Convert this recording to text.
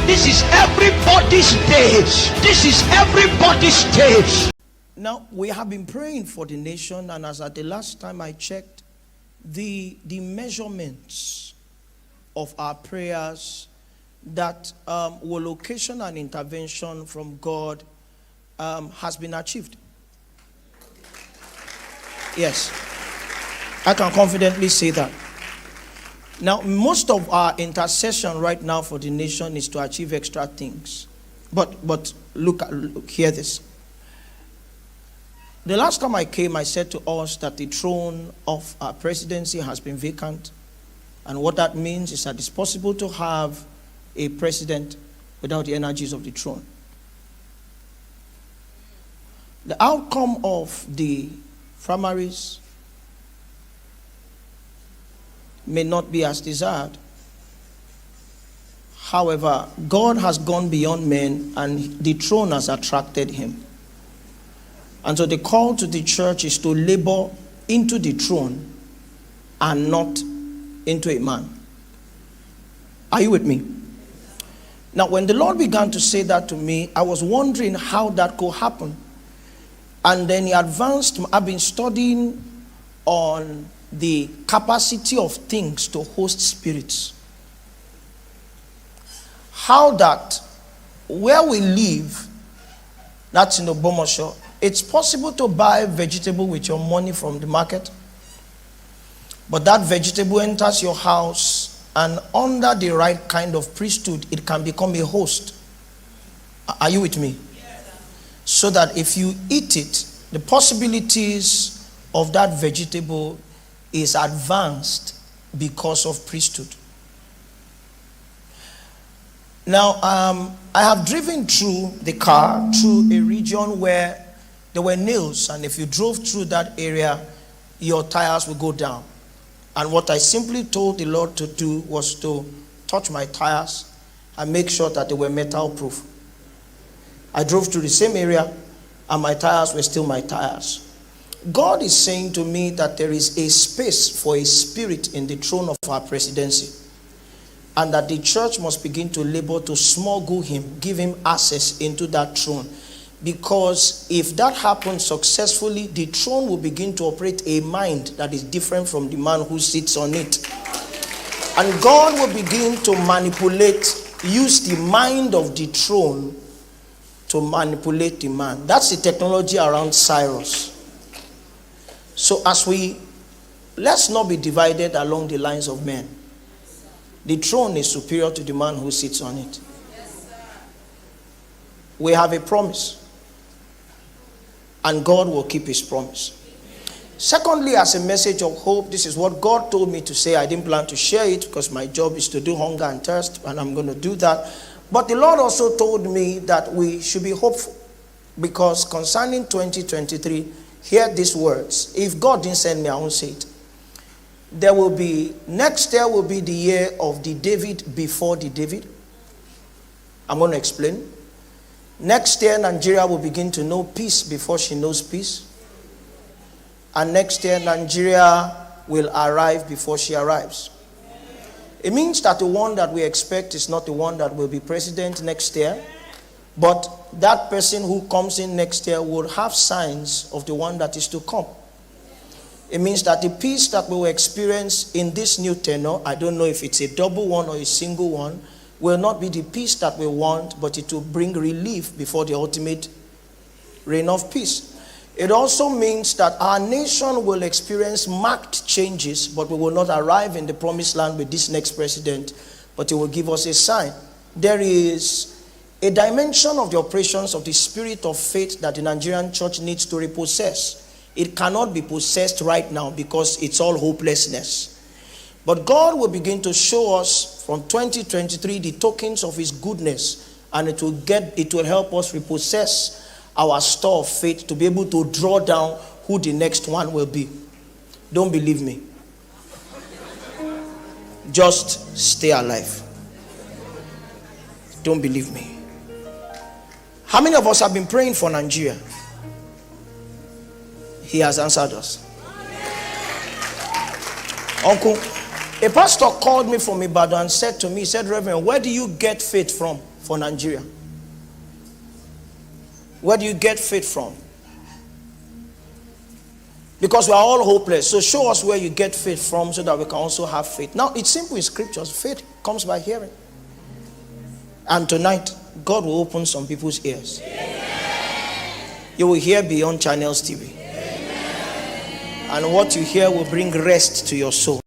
This is everybody's day. This is everybody's day. Now, we have been praying for the nation, and as at the last time I checked, the measurements of our prayers that were location and intervention from God has been achieved. Yes, I can confidently say that. Now, most of our intercession right now for the nation is to achieve extra things. But look, hear this. The last time I came, I said to us that the throne of our presidency has been vacant. And what that means is that it's possible to have a president without the energies of the throne. The outcome of the primaries may not be as desired. However, God has gone beyond men, and the throne has attracted him. And so the call to the church is to labor into the throne and not into a man. Are you with me? Now, when the Lord began to say that to me, I was wondering how that could happen. And then he advanced. I've been studying on the capacity of things to host spirits. How that where we live, that's in Obomosho, it's possible to buy vegetable with your money from the market. But that vegetable enters your house, and under the right kind of priesthood, it can become a host. Are you with me? So that if you eat it, the possibilities of that vegetable is advanced because of priesthood. Now, I have driven through the car through a region where there were nails, and if you drove through that area, your tires will go down. And what I simply told the Lord to do was to touch my tires and make sure that they were metal proof. I drove through the same area, and my tires were still my tires. God is saying to me that there is a space for a spirit in the throne of our presidency, and that the church must begin to labor to smuggle him, give him access into that throne. Because if that happens successfully, the throne will begin to operate a mind that is different from the man who sits on it. And God will begin to manipulate, use the mind of the throne to manipulate the man. That's the technology around Cyrus. So let's not be divided along the lines of men. The throne is superior to the man who sits on it. We have a promise, and God will keep his promise. Secondly, as a message of hope, this is what God told me to say. I didn't plan to share it because my job is to do hunger and thirst, and I'm going to do that. But the Lord also told me that we should be hopeful, because concerning 2023, hear these words. If God didn't send me, I won't say it. Next year will be the year of the David before the David. I'm going to explain. Next year, Nigeria will begin to know peace before she knows peace. And next year, Nigeria will arrive before she arrives. It means that the one that we expect is not the one that will be president next year, but that person who comes in next year will have signs of the one that is to come. It means that the peace that we will experience in this new tenure, I don't know if it's a double one or a single one, will not be the peace that we want, but it will bring relief before the ultimate reign of peace. It also means that our nation will experience marked changes, but we will not arrive in the promised land with this next president, but it will give us a sign. There is a dimension of the operations of the spirit of faith that the Nigerian church needs to repossess. It cannot be possessed right now because it's all hopelessness. But God will begin to show us from 2023 the tokens of his goodness, and it will help us repossess our store of faith to be able to draw down who the next one will be. Don't believe me. Just stay alive. Don't believe me. How many of us have been praying for Nigeria? He has answered us. Uncle, A pastor called me from Ibadan and said to me, he said, Reverend, where do you get faith from for Nigeria? Where do you get faith from? Because we are all hopeless. So show us where you get faith from so that we can also have faith. Now, it's simple in scriptures. Faith comes by hearing. And tonight, God will open some people's ears. You will hear beyond Channels TV. And what you hear will bring rest to your soul.